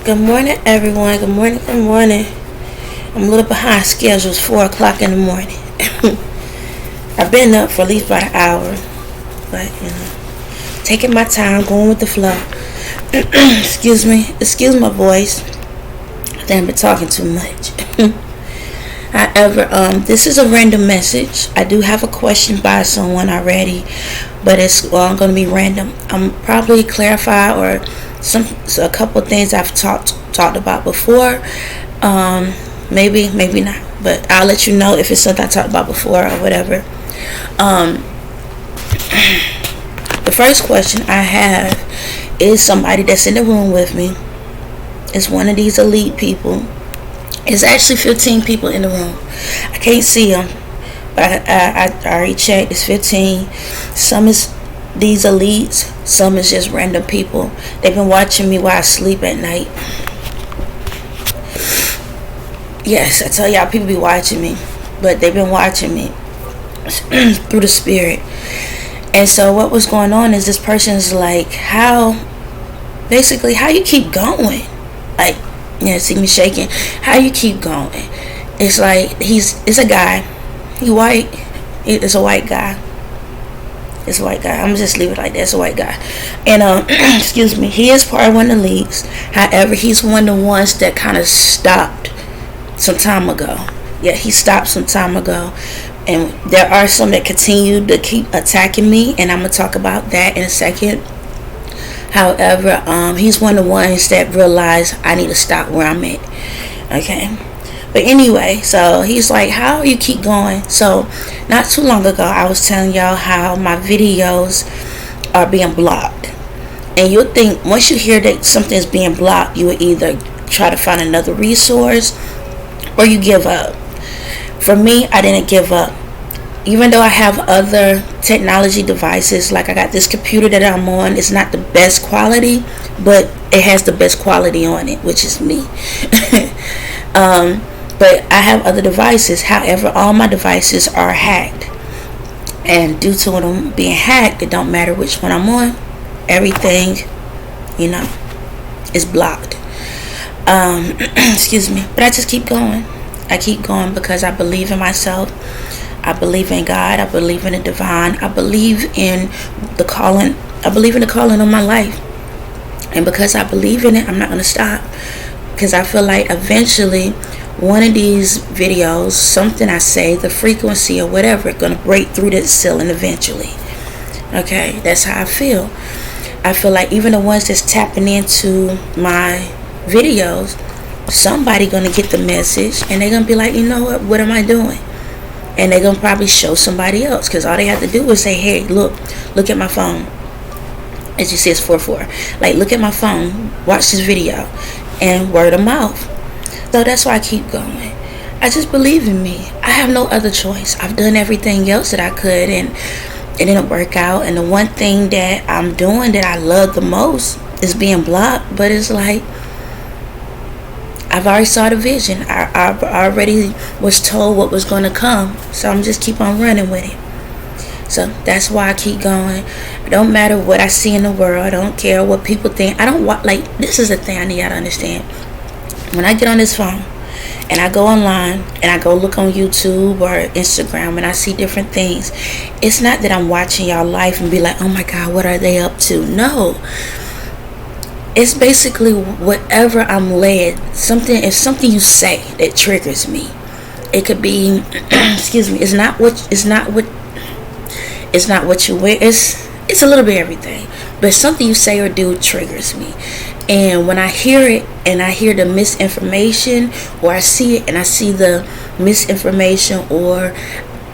Good morning, everyone. Good morning, good morning. I'm a little behind schedule. It's 4 o'clock in the morning. I've been up for at least about an hour. But, taking my time, going with the flow. Excuse me. Excuse my voice. I think I've been talking too much. However, this is a random message. I do have a question by someone already, but it's going to be random. I'm probably clarify or a couple of things I've talked about before. Maybe not, but I'll let you know if it's something I talked about before or whatever. The first question I have is somebody that's in the room with me. It's one of these elite people. It's actually 15 people in the room. I can't see them, but I already checked. It's 15. Some is these elites. Some is just random people. They've been watching me while I sleep at night. Yes, I tell y'all, people be watching me, but they've been watching me through the spirit. And so what was going on is this person's like, how you keep going? Like, see me shaking. How you keep going? It's like it's a guy. He white. It's a white guy. It's a white guy. I'm just leave it like that. It's a white guy. And excuse me. He is part of one of the leagues. However, he's one of the ones that kind of stopped some time ago. Yeah, he stopped some time ago. And there are some that continue to keep attacking me, and I'm gonna talk about that in a second. However, he's one of the ones that realized I need to stop where I'm at. Okay. But anyway, so he's like, how you keep going? So not too long ago, I was telling y'all how my videos are being blocked. And you'll think, once you hear that something is being blocked, you will either try to find another resource or you give up. For me, I didn't give up. Even though I have other technology devices, like I got this computer that I'm on, it's not the best quality, but it has the best quality on it, which is me. But I have other devices. However, all my devices are hacked. And due to them being hacked, it don't matter which one I'm on. Everything, is blocked. Excuse me. But I just keep going. I keep going because I believe in myself. I believe in God. I believe in the divine. I believe in the calling. I believe in the calling on my life. And because I believe in it, I'm not going to stop. Because I feel like eventually one of these videos, something I say, the frequency or whatever, going to break through that ceiling eventually. Okay, that's how I feel. I feel like even the ones that's tapping into my videos, somebody going to get the message and they're going to be like, you know what am I doing? And they're going to probably show somebody else, because all they have to do is say, hey, look at my phone. As you see, it's 4-4. Like, look at my phone, watch this video, and word of mouth. So that's why I keep going. I just believe in me. I have no other choice. I've done everything else that I could, and it didn't work out. And the one thing that I'm doing that I love the most is being blocked. But it's like, I've already saw the vision. I already was told what was going to come. So I'm just keep on running with it. So that's why I keep going. It don't matter what I see in the world. I don't care what people think. I don't want, like, this is the thing I need y'all to understand. When I get on this phone and I go online and I go look on YouTube or Instagram and I see different things, it's not that I'm watching y'all life and be like, oh my God, what are they up to? No. It's basically whatever I'm led. It's something you say that triggers me. It could be, excuse me. It's not what you wear. It's a little bit of everything. But something you say or do triggers me. And when I hear it and I hear the misinformation, or I see it and I see the misinformation, or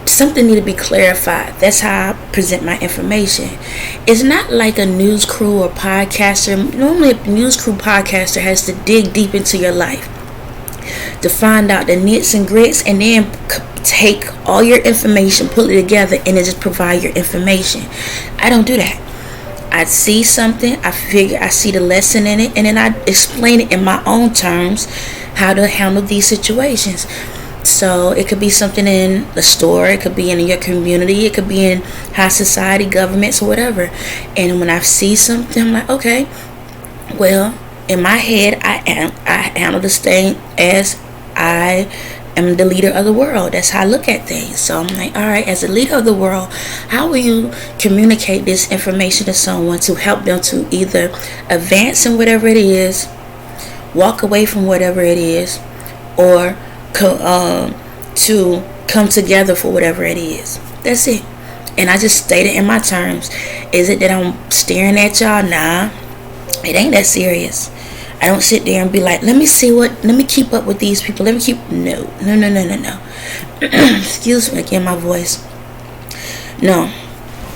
something need to be clarified, that's how I present my information. It's not like a news crew or podcaster. Normally a news crew podcaster has to dig deep into your life to find out the nits and grits, and then take all your information, pull it together, and then just provide your information. I don't do that. I see something, I see the lesson in it, and then I explain it in my own terms how to handle these situations. So it could be something in the store, it could be in your community, it could be in high society, governments, or whatever. And when I see something, I'm like, okay, well, in my head, I handle this thing as I am the leader of the world. That's how I look at things. So I'm like, all right, as a leader of the world, how will you communicate this information to someone to help them to either advance in whatever it is, walk away from whatever it is, or to come together for whatever it is? That's it. And I just stated in my terms. Is it that I'm staring at y'all? Nah, it ain't that serious. I don't sit there and be like, let me keep up with these people. No. Excuse me, again, my voice. No.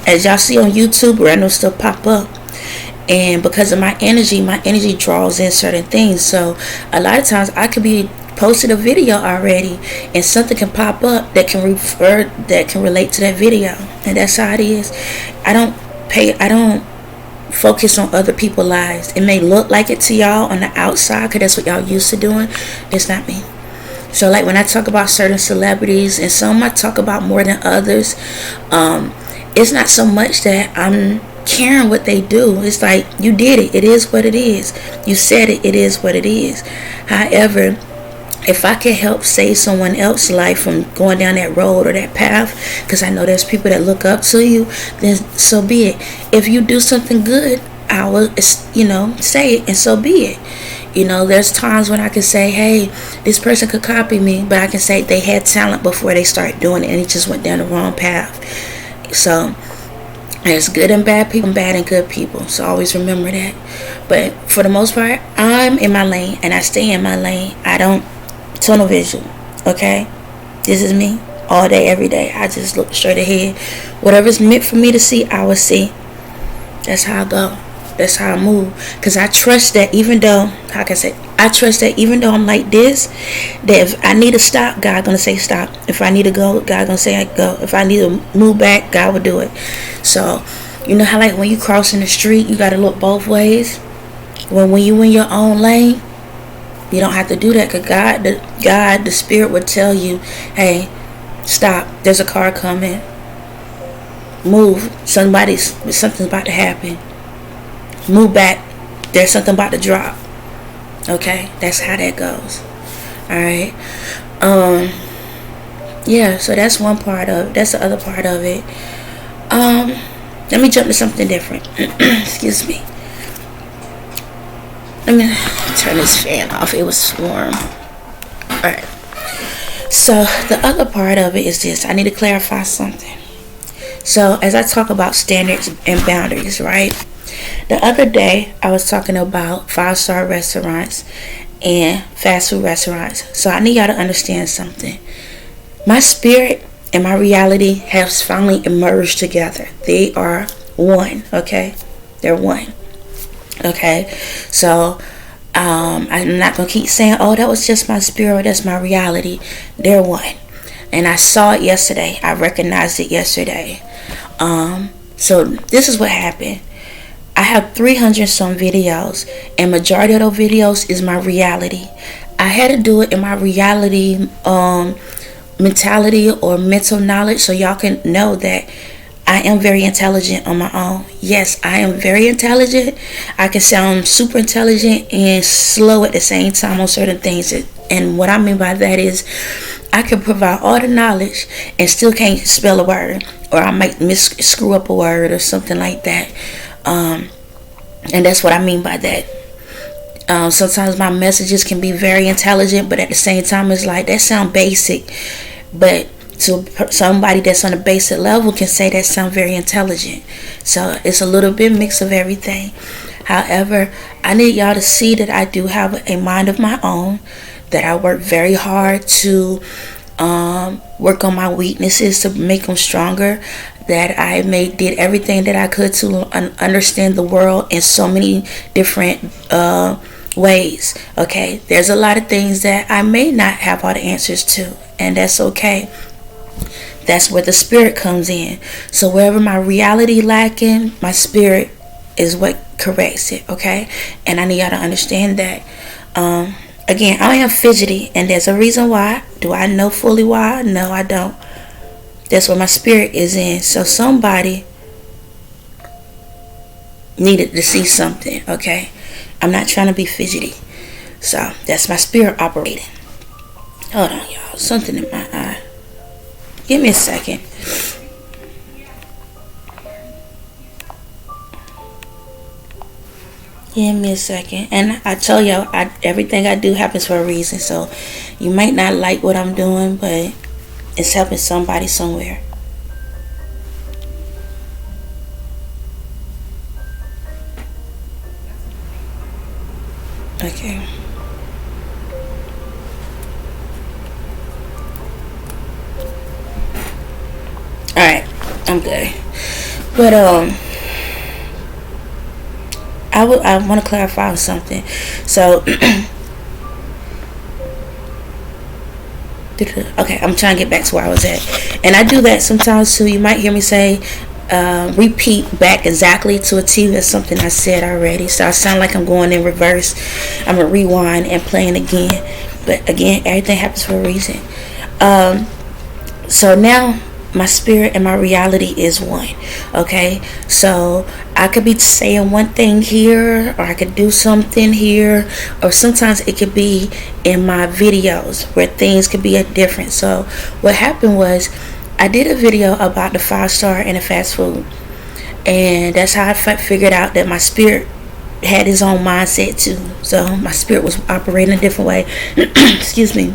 As y'all see on YouTube, random stuff pop up. And because of my energy draws in certain things. So a lot of times I could be posted a video already and something can pop up that can relate to that video. And that's how it is. I don't focus on other people's lives. It may look like it to y'all on the outside because that's what y'all used to doing. It's not me. So like when I talk about certain celebrities, and some I talk about more than others, it's not so much that I'm caring what they do. It's like, you did it. It is what it is. You said it. It is what it is. However, if I can help save someone else's life from going down that road or that path, because I know there's people that look up to you, then so be it. If you do something good, I will, say it, and so be it. There's times when I can say, hey, this person could copy me, but I can say they had talent before they started doing it and it just went down the wrong path. So there's good and bad people, bad and good people. So always remember that. But for the most part, I'm in my lane and I stay in my lane. I don't tunnel vision. Okay? This is me all day, every day. I just look straight ahead. Whatever's meant for me to see, I will see. That's how I go. That's how I move. Because I trust that even though, I'm like this, that if I need to stop, God gonna say stop. If I need to go, God gonna say I go. If I need to move back, God will do it. So, you know how like when you crossing the street, you gotta look both ways? When you in your own lane, you don't have to do that, because God, the Spirit would tell you, hey, stop. There's a car coming. Move. Something's about to happen. Move back. There's something about to drop. Okay? That's how that goes. Alright? Yeah, so that's one part of it. That's the other part of it. Let me jump to something different. Excuse me. Let me turn this fan off. It was warm. Alright. So the other part of it is this. I need to clarify something. So as I talk about standards and boundaries, right? The other day I was talking about 5-star restaurants and fast food restaurants. So I need y'all to understand something. My spirit and my reality has finally emerged together. They are one, okay? They're one. Okay, so I'm not gonna keep saying, oh, that was just my spirit, that's my reality. They're one, and I saw it yesterday. I recognized it yesterday. So this is what happened. I have 300 some videos, and majority of those videos is my reality. I had to do it in my reality mentality or mental knowledge, so y'all can know that I am very intelligent on my own. Yes, I am very intelligent. I can sound super intelligent and slow at the same time on certain things. And what I mean by that is I can provide all the knowledge and still can't spell a word, or I might screw up a word or something like that. And that's what I mean by that. Sometimes my messages can be very intelligent, but at the same time it's like, that sound basic. But to somebody that's on a basic level can say that sound very intelligent. So it's a little bit mix of everything. However, I need y'all to see that I do have a mind of my own, that I work very hard to work on my weaknesses to make them stronger, that I did everything that I could to understand the world in so many different ways. Okay, there's a lot of things that I may not have all the answers to, and that's okay. That's where the spirit comes in. So wherever my reality lacking, my spirit is what corrects it. Okay, and I need y'all to understand that. Again, I am fidgety, and there's a reason why. Do I know fully why? No, I don't. That's where my spirit is in. So somebody needed to see something. Okay, I'm not trying to be fidgety. So that's my spirit operating. Hold on, y'all. Something in my eye. Give me a second. Give me a second. And I tell y'all, everything I do happens for a reason. So you might not like what I'm doing, but it's helping somebody somewhere. Okay. Alright. I'm good. But I want to clarify on something. So, okay, I'm trying to get back to where I was at. And I do that sometimes too. You might hear me say, repeat back exactly to a T. That's something I said already. So I sound like I'm going in reverse. I'm going to rewind and playing again. But again, everything happens for a reason. So now my spirit and my reality is one. Okay, so I could be saying one thing here, or I could do something here, or sometimes it could be in my videos where things could be different. So what happened was, I did a video about the 5-star and the fast food, and that's how I figured out that my spirit had his own mindset too. So my spirit was operating a different way. Excuse me.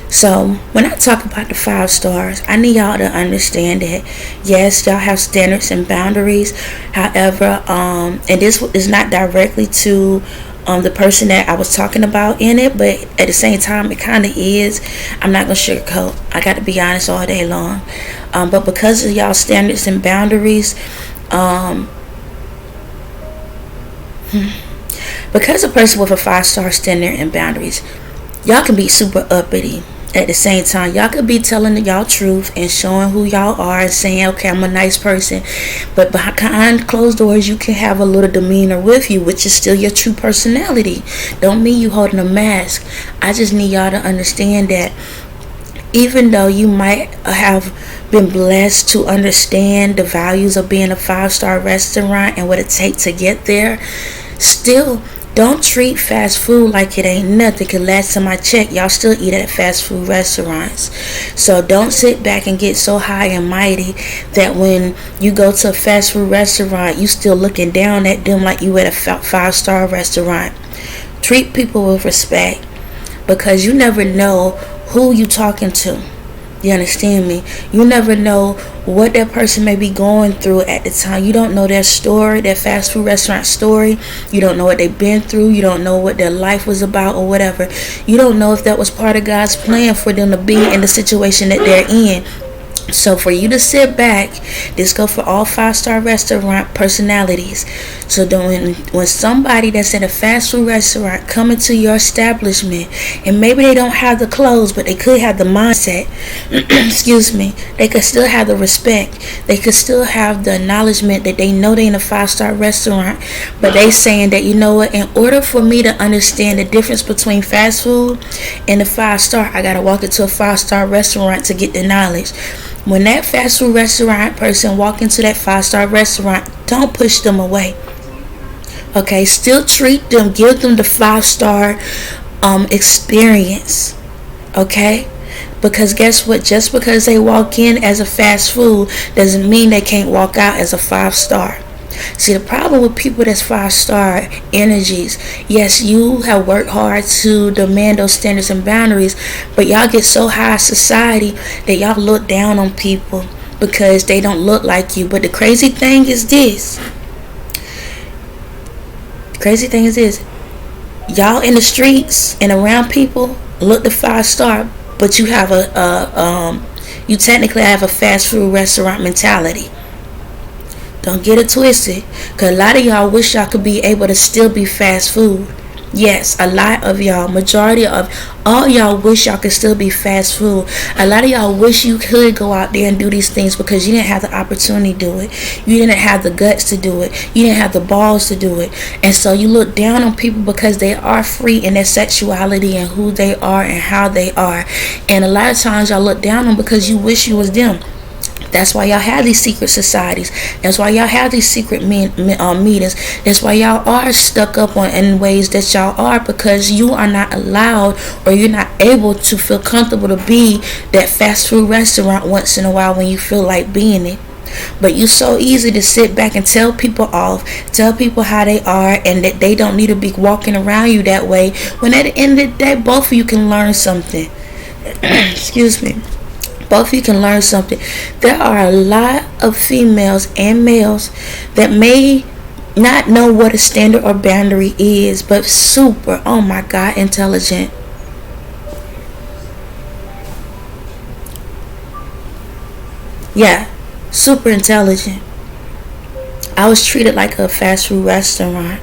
So when I talk about the 5 stars, I need y'all to understand that yes, y'all have standards and boundaries. However, and this is not directly to the person that I was talking about in it, but at the same time it kind of is. I'm not gonna sugarcoat. I got to be honest all day long. But because of y'all standards and boundaries, because a person with a 5-star standard and boundaries, y'all can be super uppity. At the same time, y'all could be telling y'all truth and showing who y'all are and saying, okay, I'm a nice person. But behind closed doors, you can have a little demeanor with you, which is still your true personality. Don't mean you holding a mask. I just need y'all to understand that even though you might have been blessed to understand the values of being a 5-star restaurant and what it takes to get there, still don't treat fast food like it ain't nothing. Cause last time I checked, y'all still eat at fast food restaurants. So don't sit back and get so high and mighty that when you go to a fast food restaurant, you still looking down at them like you at a 5-star restaurant. Treat people with respect, because you never know who you talking to. You understand me? You never know what that person may be going through at the time. You don't know their story, their fast food restaurant story. You don't know what they've been through. You don't know what their life was about or whatever. You don't know if that was part of God's plan for them to be in the situation that they're in. So for you to sit back, this go for all 5-star restaurant personalities. So when somebody that's at a fast food restaurant come into your establishment, and maybe they don't have the clothes, but they could have the mindset, excuse me, they could still have the respect, they could still have the acknowledgement that they know they in a 5-star restaurant, but they saying that, you know what, in order for me to understand the difference between fast food and a 5-star, I gotta walk into a 5-star restaurant to get the knowledge. When that fast food restaurant person walk into that 5-star restaurant, don't push them away. Okay, still treat them, give them the 5-star experience. Okay, because guess what? Just because they walk in as a fast food doesn't mean they can't walk out as a 5-star. See, the problem with people that's 5-star energies, yes, you have worked hard to demand those standards and boundaries, but y'all get so high in society that y'all look down on people because they don't look like you. But the crazy thing is this. Y'all in the streets and around people look the 5-star, but you have you technically have a fast food restaurant mentality. Don't get it twisted, because a lot of y'all wish y'all could be able to still be fast food. Yes, a lot of y'all, majority of all y'all wish y'all could still be fast food. A lot of y'all wish you could go out there and do these things because you didn't have the opportunity to do it. You didn't have the guts to do it. You didn't have the balls to do it. And so you look down on people because they are free in their sexuality and who they are and how they are. And a lot of times y'all look down on them because you wish you was them. That's why y'all have these secret societies. That's why y'all have these secret meetings. That's why y'all are stuck up on in ways that y'all are, because you are not allowed, or you're not able to feel comfortable to be that fast food restaurant once in a while when you feel like being it. But you're so easy to sit back and tell people off, tell people how they are, and that they don't need to be walking around you that way, when at the end of the day, both of you can learn something. Excuse me. Both of you can learn something. There are a lot of females and males that may not know what a standard or boundary is, but super, oh my God, intelligent. Yeah, super intelligent. I was treated like a fast food restaurant.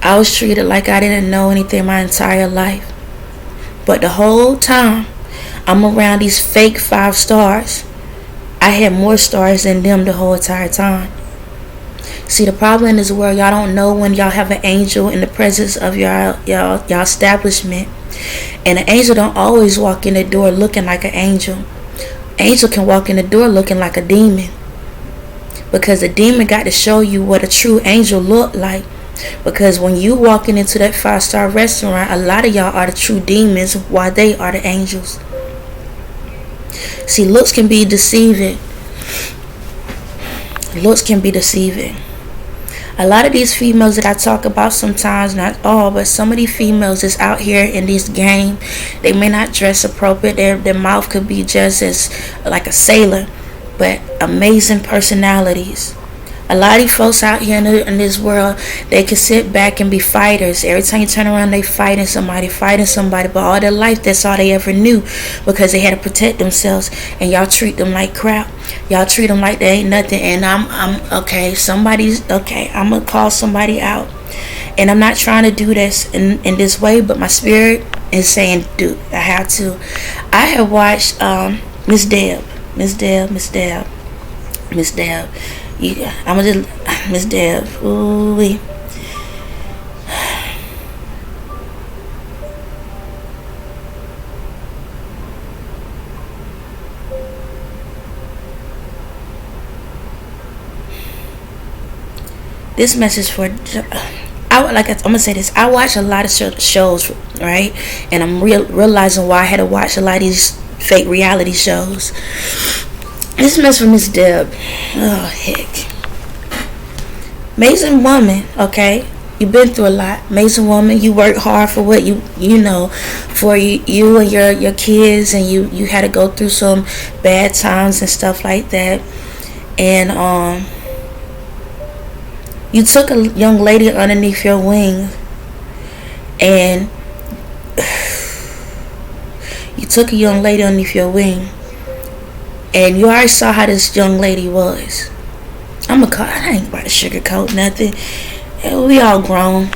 I was treated like I didn't know anything my entire life. But the whole time I'm around these fake 5 stars, I had more stars than them the whole entire time. See, the problem in this world, y'all don't know when y'all have an angel in the presence of y'all establishment. And an angel don't always walk in the door looking like an angel. Angel can walk in the door looking like a demon, because the demon got to show you what a true angel look like. Because when you walking into that 5-star restaurant, a lot of y'all are the true demons while they are the angels. See, looks can be deceiving. Looks can be deceiving. A lot of these females that I talk about sometimes, not all, but some of these females that's out here in this game, they may not dress appropriate. Their mouth could be just as like a sailor, but amazing personalities. A lot of these folks out here in this world, they can sit back and be fighters. Every time you turn around, they fighting somebody. But all their life, that's all they ever knew, because they had to protect themselves. And y'all treat them like crap. Y'all treat them like they ain't nothing. And I'm okay. Somebody's okay. I'm gonna call somebody out. And I'm not trying to do this in this way, but my spirit is saying, dude, I have to. I have watched Miss Deb. I'm gonna just Miss Deb. Ooh. This message for I'm gonna say this. I watch a lot of shows, right? And I'm realizing why I had to watch a lot of these fake reality shows. This mess for Miss Deb. Oh, heck. Amazing woman, okay? You've been through a lot. Amazing woman. You work hard for what you know, for you and your kids, and you had to go through some bad times and stuff like that. And you took a young lady underneath your wing, and and you already saw how this young lady was. I ain't about to sugarcoat nothing. We all grown.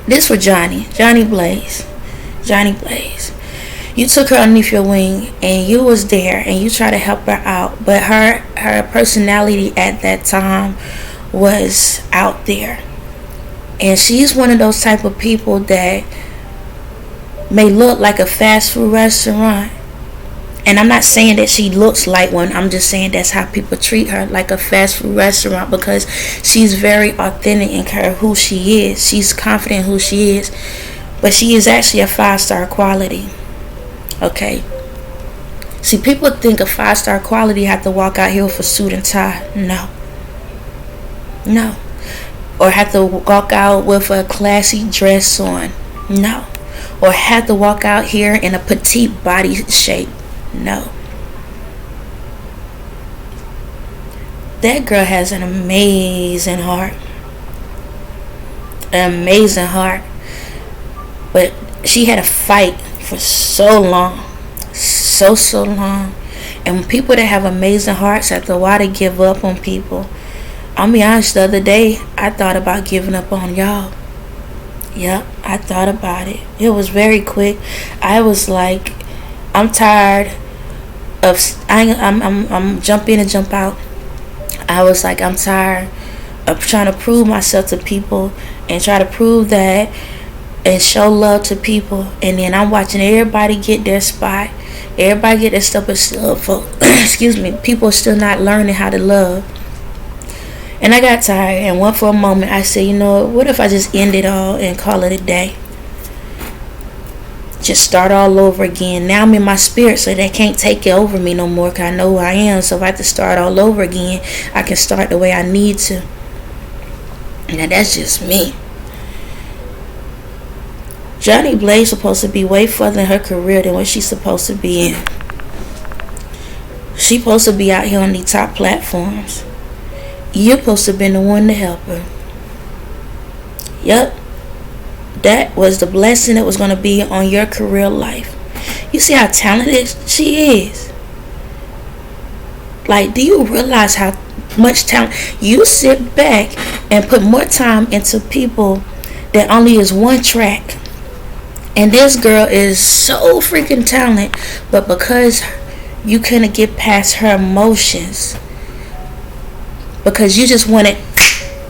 This for Johnny Blaze. You took her underneath your wing, and you was there, and you tried to help her out. But her personality at that time was out there. And she's one of those type of people that may look like a fast food restaurant. And I'm not saying that she looks like one. I'm just saying that's how people treat her, like a fast food restaurant, because she's very authentic in her who she is. She's confident in who she is. But she is actually a 5-star quality. Okay. See, people think a 5-star quality have to walk out here with a suit and tie. No. Or have to walk out with a classy dress on. No. Or have to walk out here in a petite body shape. No. That girl has an amazing heart. But she had to fight for so long. So long. And when people that have amazing hearts, after a while, they give up on people. I'll be honest, the other day, I thought about giving up on y'all. Yep, I thought about it. It was very quick. I was like, I'm tired of I'm jump in and jump out. I was like, I'm tired of trying to prove myself to people and try to prove that and show love to people, and then I'm watching everybody get their spot, everybody get their stuff, but still, excuse me, people are still not learning how to love. And I got tired, and for a moment I said, you know what if I just end it all and call it a day? Just start all over again. Now I'm in my spirit, so they can't take it over me no more, because I know who I am. So if I have to start all over again, I can start the way I need to. Now that's just me. Johnny Blaze supposed to be way further in her career than what she's supposed to be in. She's supposed to be out here on these top platforms. You're supposed to have been the one to help her. Yep. That was the blessing that was going to be on your career life. You see how talented she is? Like, do you realize how much talent? You sit back and put more time into people that only is one track. And this girl is so freaking talented, but because you couldn't get past her emotions, because you just wanted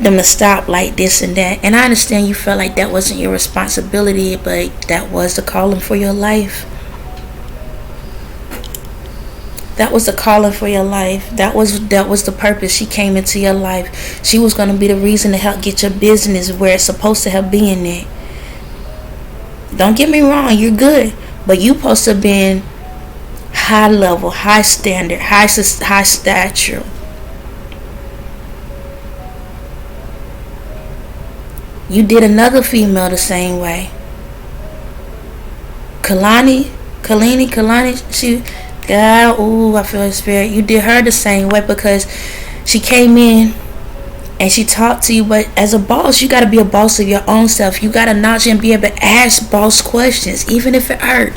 them to stop like this and that. And I understand you felt like that wasn't your responsibility, but that was the calling for your life. That was the calling for your life. That was the purpose. She came into your life. She was going to be the reason to help get your business where it's supposed to have been at. Don't get me wrong, you're good, but you supposed to have been high level, high standard, high stature. You did another female the same way. Kalani, she, God, ooh, I feel her spirit. You did her the same way, because she came in and she talked to you, but as a boss, you got to be a boss of your own self. You got to notch and be able to ask boss questions, even if it hurt,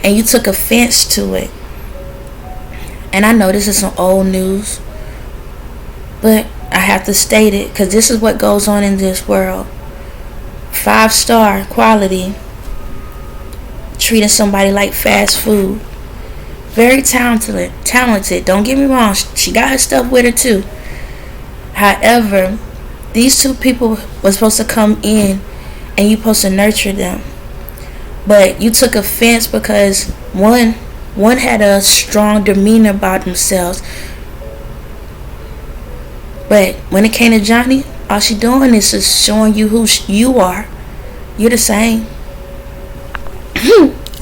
and you took offense to it. And I know this is some old news, but I have to state it, because this is what goes on in this world. 5-star quality, treating somebody like fast food. Very talented. Don't get me wrong, she got her stuff with her too. However, these two people were supposed to come in and you supposed to nurture them, but you took offense because one had a strong demeanor about themselves. But when it came to Johnny, all she doing is just showing you who you are. You're the same.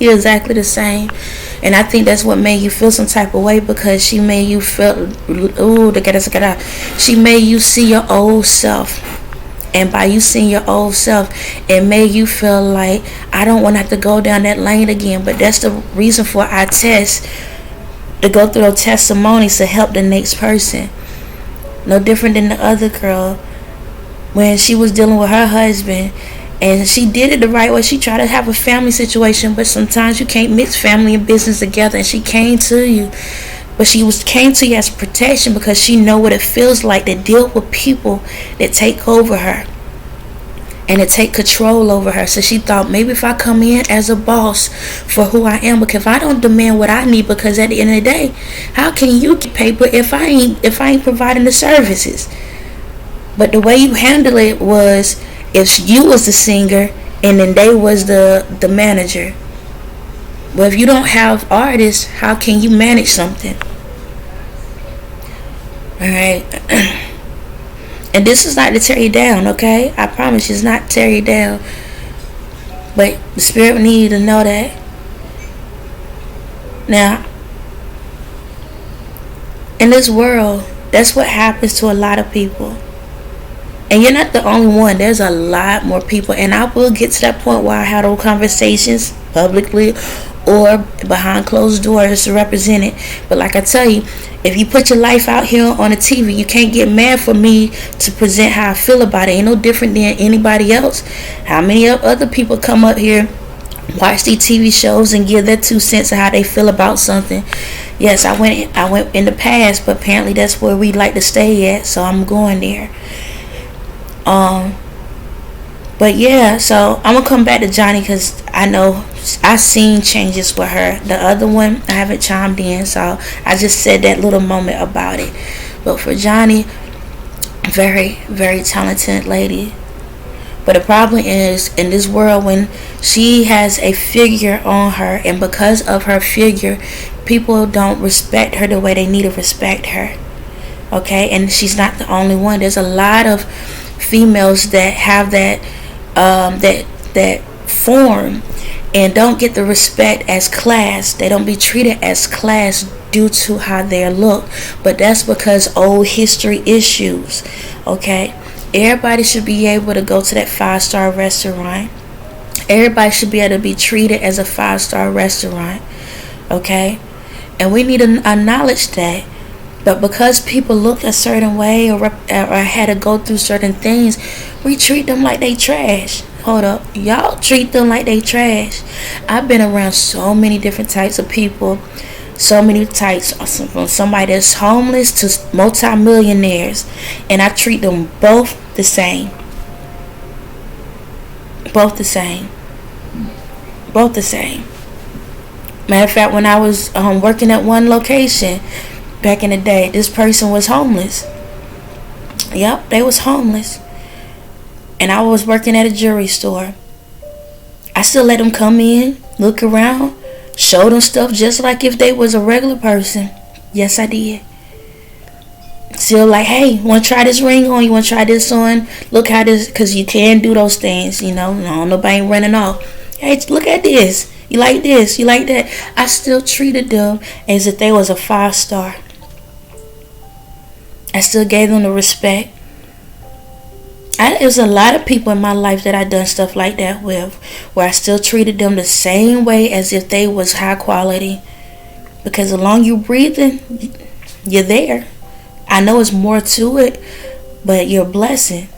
You're exactly the same. And I think that's what made you feel some type of way, because she made you feel, she made you see your old self. And by you seeing your old self, it made you feel like, I don't want to have to go down that lane again. But that's the reason for our test, to go through those testimonies to help the next person. No different than the other girl when she was dealing with her husband, and she did it the right way. She tried to have a family situation, but sometimes you can't mix family and business together. And she came to you, but came to you as protection, because she know what it feels like to deal with people that take over her and to take control over her. So she thought, maybe if I come in as a boss for who I am, because if I don't demand what I need, because at the end of the day, how can you get paper if I ain't providing the services? But the way you handle it was, if you was the singer and then they was the manager. But if you don't have artists, how can you manage something? Alright. And this is not to tear you down, okay? I promise you, it's not to tear you down. But the Spirit need you to know that. Now, in this world, that's what happens to a lot of people. And you're not the only one. There's a lot more people. And I will get to that point where I have those conversations publicly or behind closed doors to represent it. But like I tell you, if you put your life out here on the TV, you can't get mad for me to present how I feel about it. Ain't no different than anybody else. How many other people come up here, watch these TV shows, and give their 2 cents of how they feel about something? Yes, I went in the past, but apparently that's where we like to stay at, so I'm going there. But yeah, so I'm gonna come back to Johnny, because I know I seen changes with her. The other one I haven't chimed in, so I just said that little moment about it. But for Johnny, very, very talented lady, But the problem is, in this world, when she has a figure on her, and because of her figure, people don't respect her the way they need to respect her. Okay, and she's not the only one. There's a lot of females that have that form and don't get the respect as class. They don't be treated as class due to how they look. But that's because old history issues. Okay, everybody should be able to go to that 5-star restaurant. Everybody should be able to be treated as a 5-star restaurant. Okay, and we need to acknowledge that. But because people look a certain way or had to go through certain things, we treat them like they trash. Hold up. Y'all treat them like they trash. I've been around so many different types of people. So many types. From somebody that's homeless to multi-millionaires. And I treat them both the same. Both the same. Both the same. Matter of fact, when I was working at one location back in the day, this person was homeless. Yep, they was homeless. And I was working at a jewelry store. I still let them come in, look around, show them stuff just like if they was a regular person. Yes, I did. Still like, hey, want to try this ring on? You want to try this on? Look how this, because you can do those things, you know. No, nobody ain't running off. Hey, look at this. You like this? You like that? I still treated them as if they was a 5-star. I still gave them the respect. There's a lot of people in my life that I done stuff like that with, where I still treated them the same way as if they was high quality. Because as long as you breathing, you're there. I know it's more to it, but you're a blessing.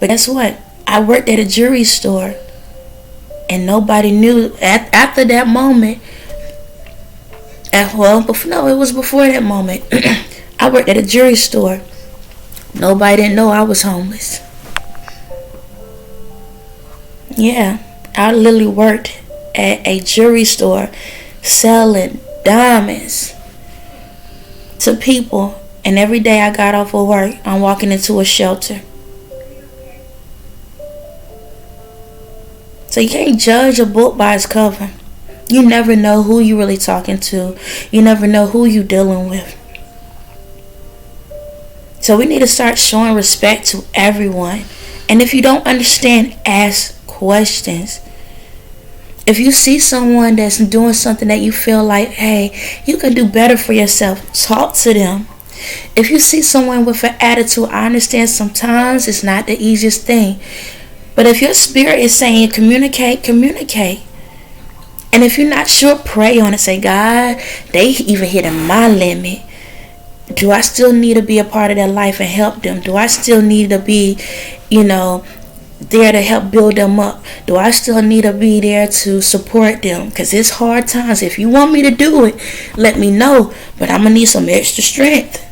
But guess what? I worked at a jewelry store, and nobody knew after that moment. It was before that moment. I worked at a jewelry store. Nobody didn't know I was homeless. Yeah, I literally worked at a jewelry store selling diamonds to people. And every day I got off of work, I'm walking into a shelter. So you can't judge a book by its cover. You never know who you really talking to. You never know who you dealing with. So we need to start showing respect to everyone. And if you don't understand, ask questions. If you see someone that's doing something that you feel like, hey, you can do better for yourself, talk to them. If you see someone with an attitude, I understand sometimes it's not the easiest thing. But if your spirit is saying communicate. And if you're not sure, pray on it. Say, God, they even hitting my limit. Do I still need to be a part of their life and help them? Do I still need to be, there to help build them up? Do I still need to be there to support them? Because it's hard times. If you want me to do it, let me know. But I'm going to need some extra strength.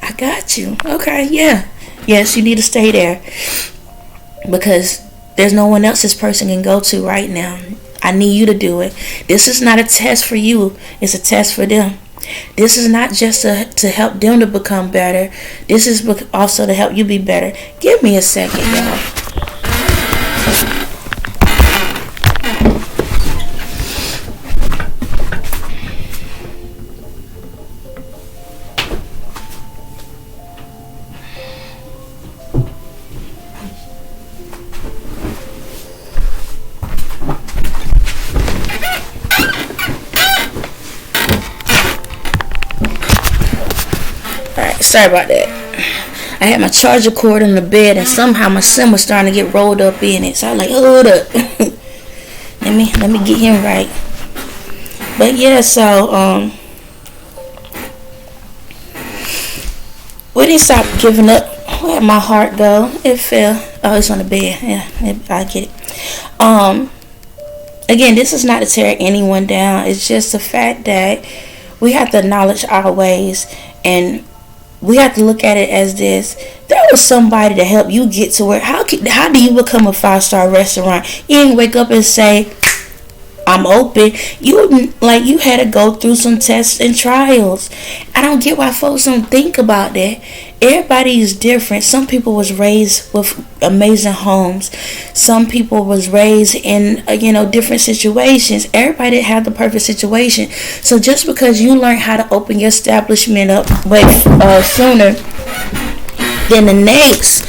I got you. Okay, yeah. Yes, you need to stay there. Because there's no one else this person can go to right now. I need you to do it. This is not a test for you. It's a test for them. This is not just to help them to become better. This is also to help you be better. Give me a second, y'all. Sorry about that. I had my charger cord on the bed, and somehow my son was starting to get rolled up in it. So I was like, hold up. let me get him right. But yeah, so we didn't stop giving up. Where'd my heart go? It fell. Oh, it's on the bed. Yeah, I get it. Again, this is not to tear anyone down. It's just the fact that we have to acknowledge our ways, and we have to look at it as this. There was somebody to help you get to where. How do you become a 5-star restaurant? You ain't wake up and say, I'm open. You had to go through some tests and trials. I don't get why folks don't think about that. Everybody is different. Some people was raised with amazing homes. Some people was raised in different situations. Everybody didn't have the perfect situation. So just because you learn how to open your establishment up way sooner than the next,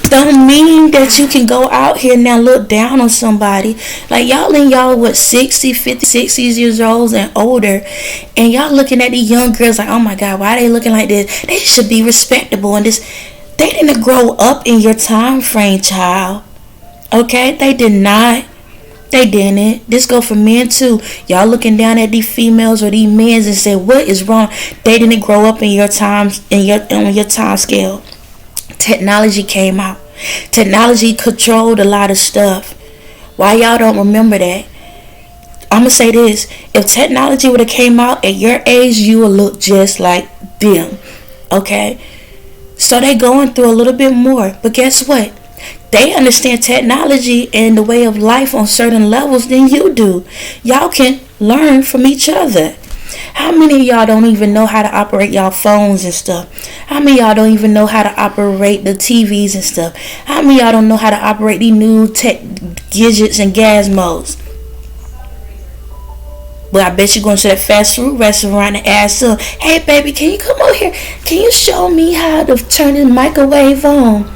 don't mean that you can go out here now look down on somebody. Like y'all what, 60, 50, 60 years old and older, and y'all looking at these young girls like, oh my God, why are they looking like this? They should be respectable. And this, they didn't grow up in your time frame, child. Okay, they did not. They didn't. This go for men too. Y'all looking down at these females or these men and say, what is wrong? They didn't grow up in your time, on your time scale. Technology came out. Technology controlled a lot of stuff. Why y'all don't remember that? I'm gonna say this: if technology would have came out at your age, you would look just like them. Okay, so they going through a little bit more, but guess what? They understand technology and the way of life on certain levels than you do. Y'all can learn from each other. How many of y'all don't even know how to operate y'all phones and stuff? How many of y'all don't even know how to operate the TVs and stuff? How many of y'all don't know how to operate these new tech gadgets and gas modes? But I bet you're going to that fast food restaurant and ask them, hey baby, can you come over here? Can you show me how to turn the microwave on?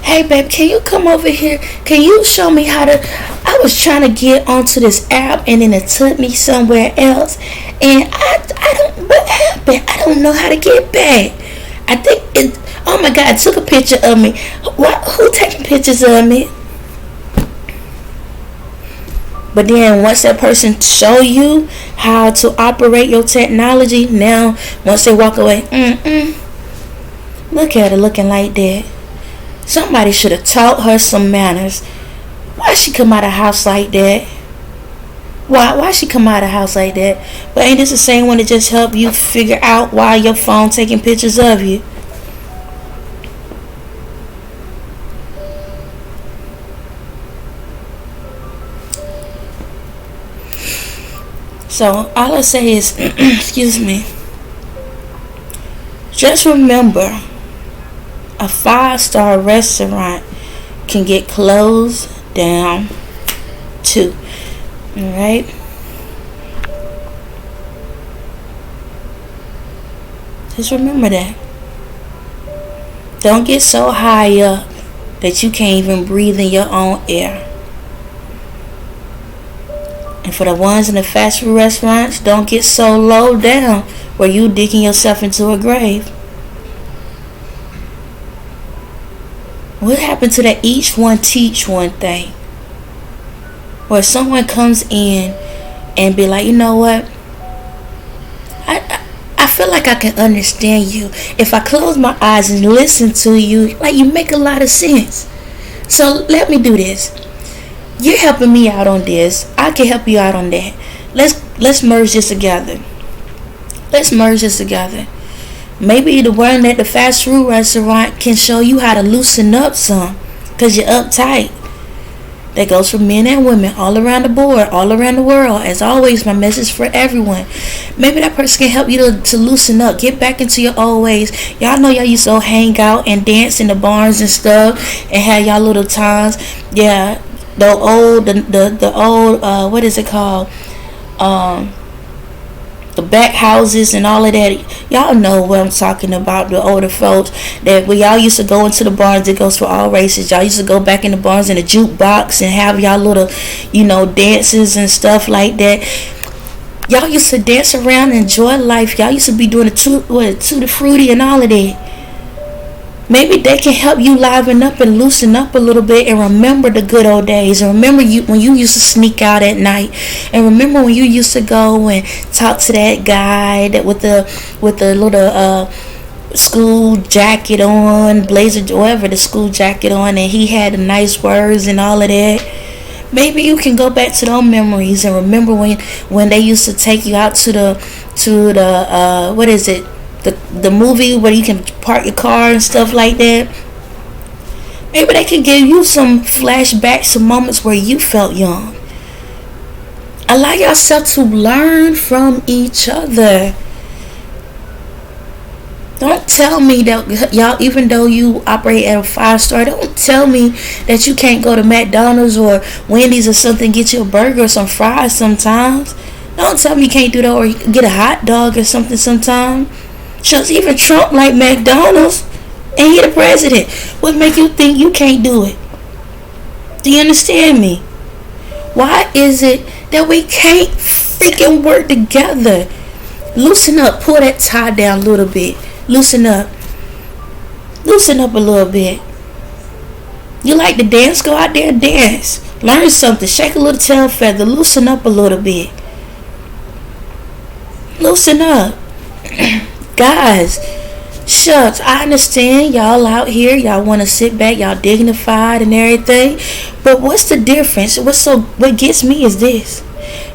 Hey babe, can you come over here? Can you show me how to... I was trying to get onto this app and then it took me somewhere else. And I don't... What happened? I don't know how to get back. I think it... Oh my God, it took a picture of me. Who taking pictures of me? But then once that person show you how to operate your technology, now once they walk away, look at her looking like that. Somebody should have taught her some manners. Why she come out of house like that? Why she come out of house like that? But ain't this the same one that just help you figure out why your phone taking pictures of you? So all I say is, excuse me, just remember, a 5-star restaurant can get closed down too. Alright? Just remember that. Don't get so high up that you can't even breathe in your own air. And for the ones in the fast food restaurants, don't get so low down where you digging yourself into a grave. What happened to that each one teach one thing? Where someone comes in and be like, you know what? I feel like I can understand you. If I close my eyes and listen to you, like you make a lot of sense. So let me do this. You're helping me out on this. I can help you out on that. Let's merge this together. Let's merge this together. Maybe the one at the fast food restaurant can show you how to loosen up some, because you're uptight. That goes for men and women all around the board, all around the world. As always, my message for everyone. Maybe that person can help you to loosen up, get back into your old ways. Y'all know y'all used to hang out and dance in the barns and stuff and have y'all little times. Yeah, the old what is it called? The back houses and all of that. Y'all know what I'm talking about. The older folks that when y'all used to go into the barns, it goes for all races. Y'all used to go back in the barns in the jukebox and have y'all little, dances and stuff like that. Y'all used to dance around and enjoy life. Y'all used to be doing the Tutti Frutti and all of that. Maybe they can help you liven up and loosen up a little bit and remember the good old days. And remember when you used to sneak out at night. And remember when you used to go and talk to that guy that with the little school jacket on, blazer, whatever, the school jacket on, and he had the nice words and all of that. Maybe you can go back to those memories and remember when they used to take you out to the what is it? The movie where you can park your car and stuff like that. Maybe they can give you some flashbacks to moments where you felt young. Allow yourself to learn from each other. Don't tell me that y'all, even though you operate at a 5-star, don't tell me that you can't go to McDonald's or Wendy's or something, get you a burger or some fries sometimes. Don't tell me you can't do that or get a hot dog or something sometime. Shucks, even Trump like McDonald's and he the president. What make you think you can't do it? Do you understand me? Why is it that we can't freaking work together? Loosen up. Pull that tie down a little bit. Loosen up. Loosen up a little bit. You like to dance? Go out there and dance. Learn something. Shake a little tail feather. Loosen up a little bit. Loosen up. Guys, shucks, I understand y'all out here. Y'all want to sit back. Y'all dignified and everything. But what's the difference? What gets me is this.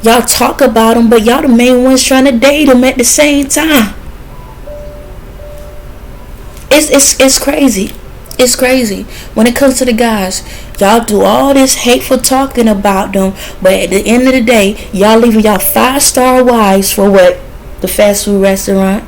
Y'all talk about them, but y'all the main ones trying to date them at the same time. It's crazy. It's crazy. When it comes to the guys, y'all do all this hateful talking about them, but at the end of the day, y'all leaving y'all 5-star wives for what? The fast food restaurant.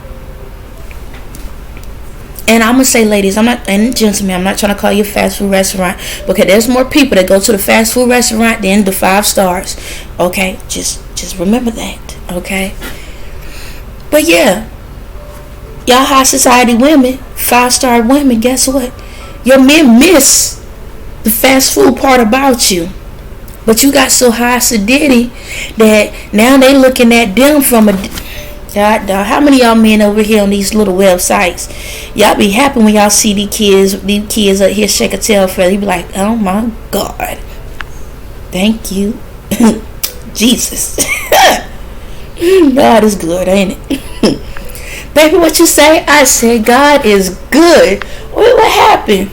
And I'm gonna say, ladies, and gentlemen, I'm not trying to call you a fast food restaurant, because there's more people that go to the fast food restaurant than the 5 stars. Okay, just remember that. Okay. But yeah, y'all high society women, 5-star women, guess what? Your men miss the fast food part about you. But you got so high sedity that now they looking at them from a... How many of y'all men over here on these little websites? Y'all be happy when y'all see these kids up here shake a tail feather. You be like, oh my God. Thank you. Jesus. God is good, ain't it? Baby, what you say? I said God is good. What happened?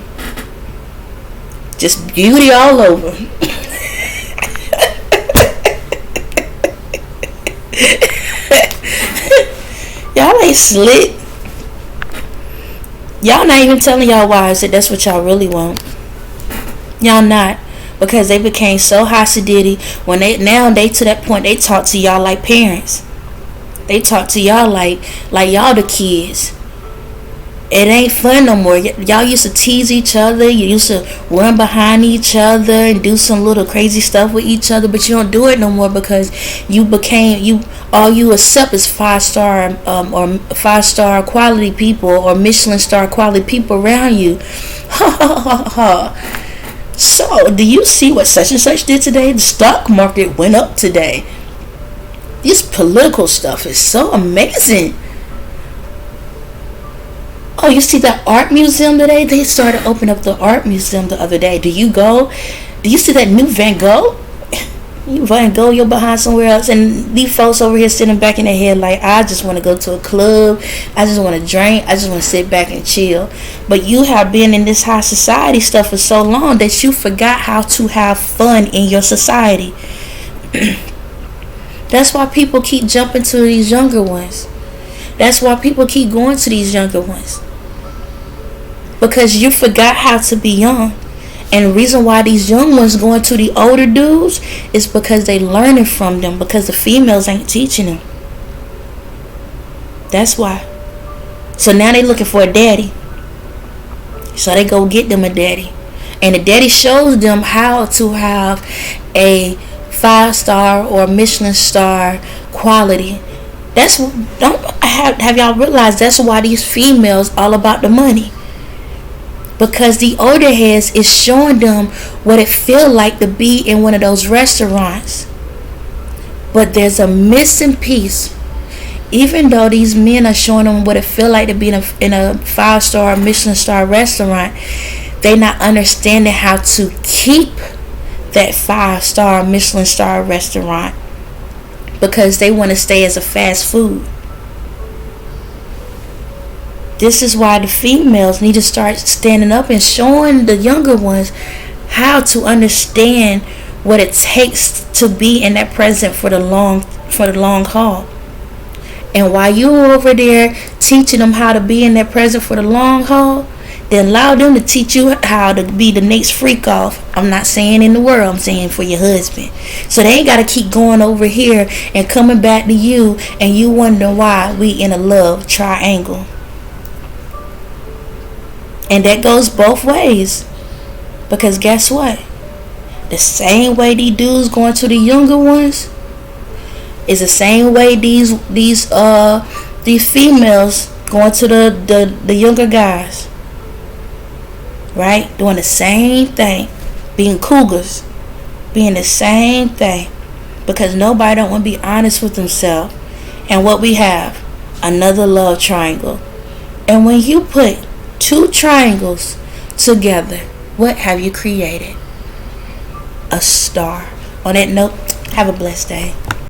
Just beauty all over. Y'all ain't slick. Y'all not even telling y'all wives that that's what y'all really want. Y'all not. Because they became so high sedity. When they to that point, they talk to y'all like parents. They talk to y'all like y'all the kids. It ain't fun no more. Y'all used to tease each other. You used to run behind each other and do some little crazy stuff with each other, but you don't do it no more because all you accept is 5-star or 5-star quality people or Michelin star quality people around you. So, do you see what such and such did today? The stock market went up today. This political stuff is so amazing. Oh, you see that art museum today? They started opening up the art museum the other day. Do you go? Do you see that new Van Gogh? You Van Gogh, you're behind somewhere else. And these folks over here sitting back in their head like, I just want to go to a club. I just want to drink. I just want to sit back and chill. But you have been in this high society stuff for so long that you forgot how to have fun in your society. That's why people keep jumping to these younger ones. That's why people keep going to these younger ones. Because you forgot how to be young. And the reason why these young ones going to the older dudes is because they learning from them. Because the females ain't teaching them. That's why. So now they looking for a daddy. So they go get them a daddy. And the daddy shows them how to have a 5-star or Michelin star quality. Have y'all realized that's why these females all about the money? Because the older heads is showing them what it feel like to be in one of those restaurants. But there's a missing piece. Even though these men are showing them what it feel like to be in a 5-star Michelin star restaurant, they not understanding how to keep that 5-star Michelin star restaurant. Because they want to stay as a fast food. This is why the females need to start standing up and showing the younger ones how to understand what it takes to be in that present for the long haul. And while you over there teaching them how to be in that present for the long haul, Then allow them to teach you how to be the next freak off. I'm not saying in the world, I'm saying for your husband. So they ain't got to keep going over here and coming back to you, and you wonder why we in a love triangle. And that goes both ways. Because guess what? The same way these dudes going to the younger ones is the same way these females going to the younger guys. Right? Doing the same thing. Being cougars. Being the same thing. Because nobody don't want to be honest with themselves. And what we have, another love triangle. And when you put two triangles together, what have you created? A star. On that note, have a blessed day.